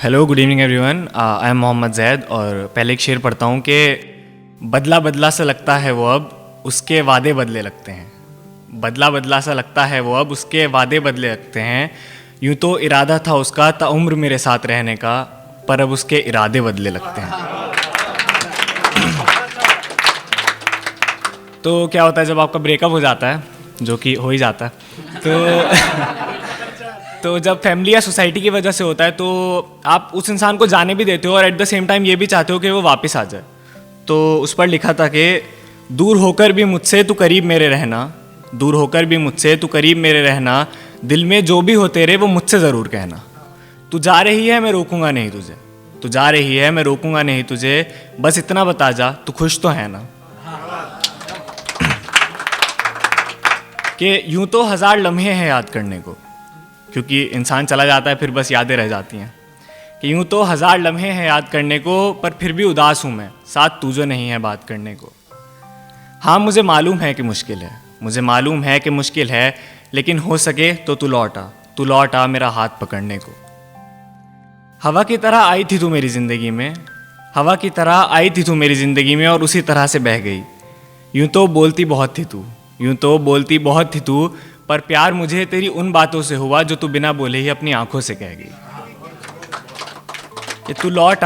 Hello good evening everyone, I am Mohammad Zaid और पहले एक शेर पढ़ता हूँ कि बदला बदला सा लगता है वो अब उसके वादे बदले लगते हैं। बदला बदला सा लगता है वो अब उसके वादे बदले लगते हैं। यूँ तो इरादा था उसका ताउम्र मेरे साथ रहने का, पर अब उसके इरादे बदले लगते हैं। तो क्या होता है जब आपका ब्रेकअप हो जाता है, जो कि हो ही जाता है, तो जब फैमिली या सोसाइटी की वजह से होता है तो आप उस इंसान को जाने भी देते हो और एट द सेम टाइम ये भी चाहते हो कि वो वापस आ जाए। तो उस पर लिखा था कि दूर होकर भी मुझसे तू करीब मेरे रहना, दूर होकर भी मुझसे तू करीब मेरे रहना, दिल में जो भी हो तेरे वो मुझसे ज़रूर कहना। तू जा रही है मैं रोकूंगा नहीं तुझे, तू जा रही है मैं रोकूंगा नहीं तुझे, बस इतना बता जा तू खुश तो है ना। कि यूँ तो हज़ार लम्हे हैं याद करने को, क्योंकि इंसान चला जाता है फिर बस यादें रह जाती हैं। कि यूँ तो हज़ार लम्हे हैं याद करने को, पर फिर भी उदास हूँ मैं, साथ तू जो नहीं है बात करने को। हाँ मुझे मालूम है कि मुश्किल है, मुझे मालूम है कि मुश्किल है, लेकिन हो सके तो तू लौट आ मेरा हाथ पकड़ने को। हवा की तरह आई थी तू मेरी ज़िंदगी में, हवा की तरह आई थी तू मेरी ज़िंदगी में और उसी तरह से बह गई। यूँ तो बोलती बहुत थी तू, यूँ तो बोलती बहुत थी तू, पर प्यार मुझे तेरी उन बातों से हुआ जो तू बिना बोले ही अपनी आंखों से कह गई। कि तू लौट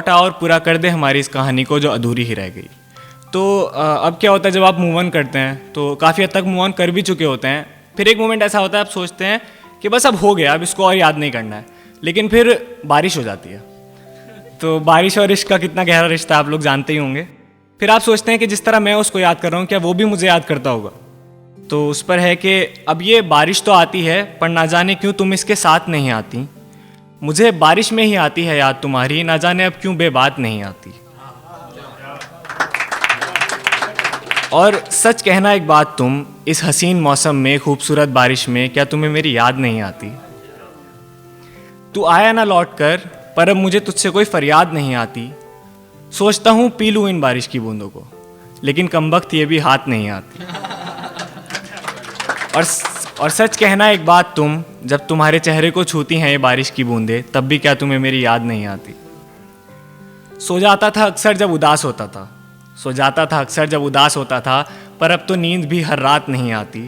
आ और पूरा कर दे हमारी इस कहानी को जो अधूरी ही रह गई। तो अब क्या होता है जब आप मूव ऑन करते हैं तो काफ़ी हद तक मूव ऑन कर भी चुके होते हैं, फिर एक मोमेंट ऐसा होता है आप सोचते हैं कि बस अब हो गया, अब इसको और याद नहीं करना है, लेकिन फिर बारिश हो जाती है। तो बारिश और इश्क का कितना गहरा रिश्ता आप लोग जानते ही होंगे। फिर आप सोचते हैं कि जिस तरह मैं उसको याद कर रहा हूँ क्या वो भी मुझे याद करता होगा। तो उस पर है कि अब ये बारिश तो आती है पर ना जाने क्यों तुम इसके साथ नहीं आती, मुझे बारिश में ही आती है याद तुम्हारी, ना जाने अब क्यों बेबात नहीं आती। और सच कहना एक बात तुम इस हसीन मौसम में खूबसूरत बारिश में, क्या तुम्हें मेरी याद नहीं आती। तू आया ना लौट कर, पर अब मुझे तुझसे कोई फरियाद नहीं आती। सोचता हूँ पी लूँ इन बारिश की बूंदों को, लेकिन कमबख्त ये भी हाथ नहीं आती। और सच कहना एक बात तुम, जब तुम्हारे चेहरे को छूती हैं ये बारिश की बूंदें, तब भी क्या तुम्हें मेरी याद नहीं आती। सो जाता था अक्सर जब उदास होता था, सो जाता था अक्सर जब उदास होता था, पर अब तो नींद भी हर रात नहीं आती।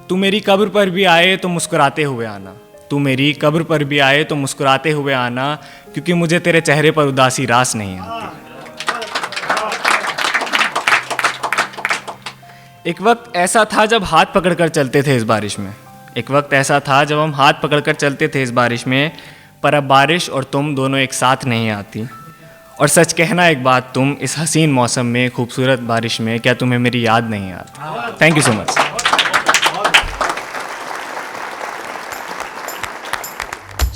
तू मेरी कब्र पर भी आए तो मुस्कुराते हुए आना, तू मेरी कब्र पर भी आए तो मुस्कुराते हुए आना, क्योंकि मुझे तेरे चेहरे पर उदासी रास नहीं आती। एक वक्त ऐसा था जब हाथ पकड़कर चलते थे इस बारिश में, एक वक्त ऐसा था जब हम हाथ पकड़कर चलते थे इस बारिश में, पर अब बारिश और तुम दोनों एक साथ नहीं आती। और सच कहना एक बात तुम इस हसीन मौसम में खूबसूरत बारिश में, क्या तुम्हें मेरी याद नहीं आती। Thank you so much.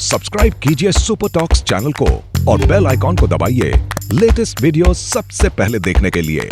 Subscribe कीजिए सुपर टॉक्स चैनल को और बेल आइकॉन को दबाइए लेटेस्ट वीडियो सबसे पहले देखने के लिए।